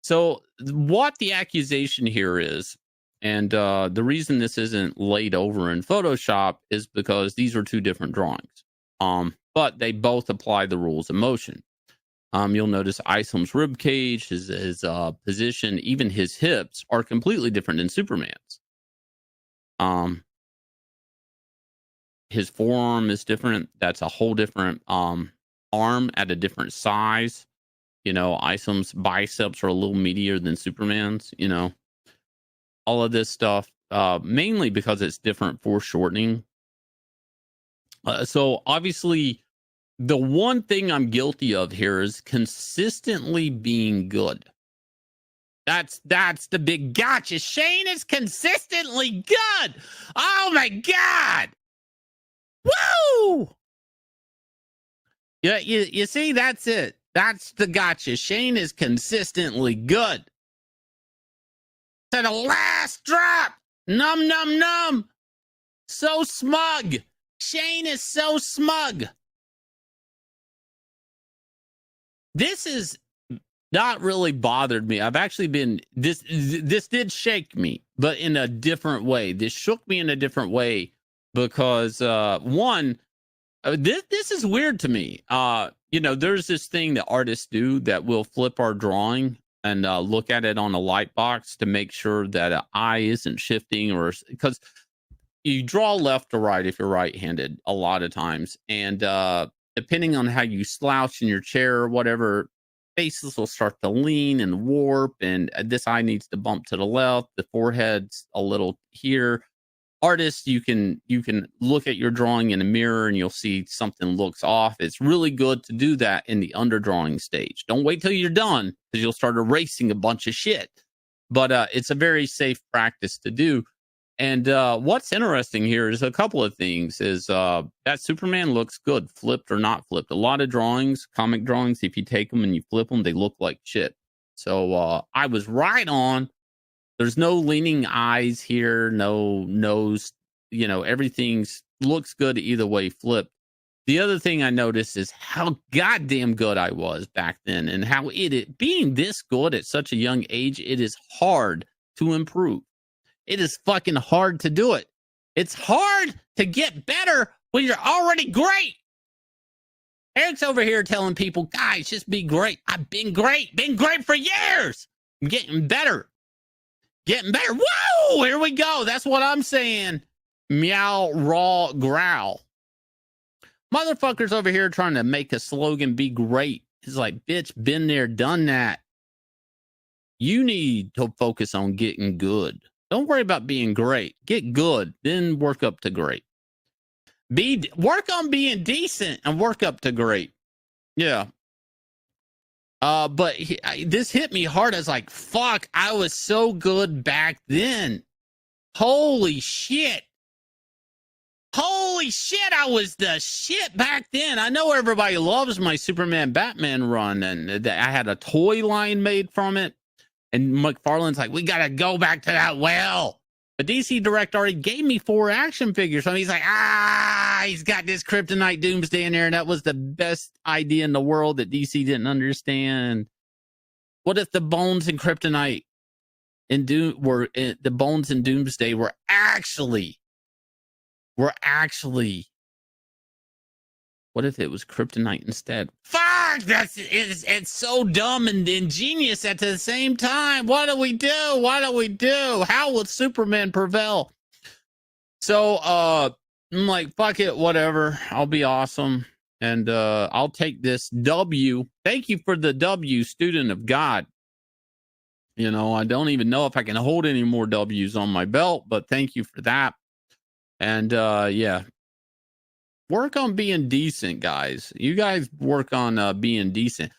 So what the accusation here is, and the reason this isn't laid over in Photoshop is because these are two different drawings. But they both apply the rules of motion. You'll notice Isom's rib cage, his position, even his hips are completely different than Superman's. His forearm is different. That's a whole different arm at a different size. You know, Isom's biceps are a little meatier than Superman's, you know. All of this stuff, mainly because it's different foreshortening. So obviously, the one thing I'm guilty of here is consistently being good. That's the big gotcha. Shane is consistently good. Oh my God. Woo! Yeah, you see, that's it. That's the gotcha. Shane is consistently good. To the last drop. Num, num, num. So smug. Shane is so smug. This is not really bothered me. I've actually been, this did shake me, but in a different way. This shook me in a different way because, one, this is weird to me. You know, there's this thing that artists do that will flip our drawing and look at it on a light box to make sure that an eye isn't shifting, or because you draw left to right if you're right-handed a lot of times. And depending on how you slouch in your chair or whatever, faces will start to lean and warp, and this eye needs to bump to the left. The forehead's a little here. Artists, you can look at your drawing in a mirror and you'll see something looks off. It's really good to do that in the underdrawing stage. Don't wait till you're done because you'll start erasing a bunch of shit. But it's a very safe practice to do. And what's interesting here is a couple of things. Is that Superman looks good, flipped or not flipped. A lot of drawings, comic drawings, if you take them and you flip them, they look like shit. So I was right on. There's no leaning eyes here, no nose, you know, everything's looks good either way flipped. The other thing I noticed is how goddamn good I was back then, and how it being this good at such a young age, it is hard to improve. It is fucking hard to do it. It's hard to get better when you're already great. Eric's over here telling people, guys, just be great. I've been great for years. I'm getting better. Getting better. Whoa, here we go. That's what I'm saying. Meow, raw, growl. Motherfuckers over here trying to make a slogan be great. It's like, bitch, been there, done that. You need to focus on getting good. Don't worry about being great. Get good, then work up to great. Work on being decent and work up to great. Yeah. But this hit me hard. I was like, fuck, I was so good back then. Holy shit. Holy shit, I was the shit back then. I know everybody loves my Superman Batman run, and I had a toy line made from it. And McFarlane's like, we got to go back to that well. The DC Direct already gave me 4 action figures. So he's like, he's got this Kryptonite Doomsday in there. And that was the best idea in the world that DC didn't understand. What if the bones in Kryptonite and the bones in Doomsday were actually, what if it was Kryptonite instead? Fuck! It's so dumb and ingenious at the same time. What do we do? How will Superman prevail? So I'm like, fuck it, whatever. I'll be awesome. And I'll take this W. Thank you for the W, student of God. You know, I don't even know if I can hold any more W's on my belt, but thank you for that. And yeah. Work on being decent, guys. You guys work on being decent.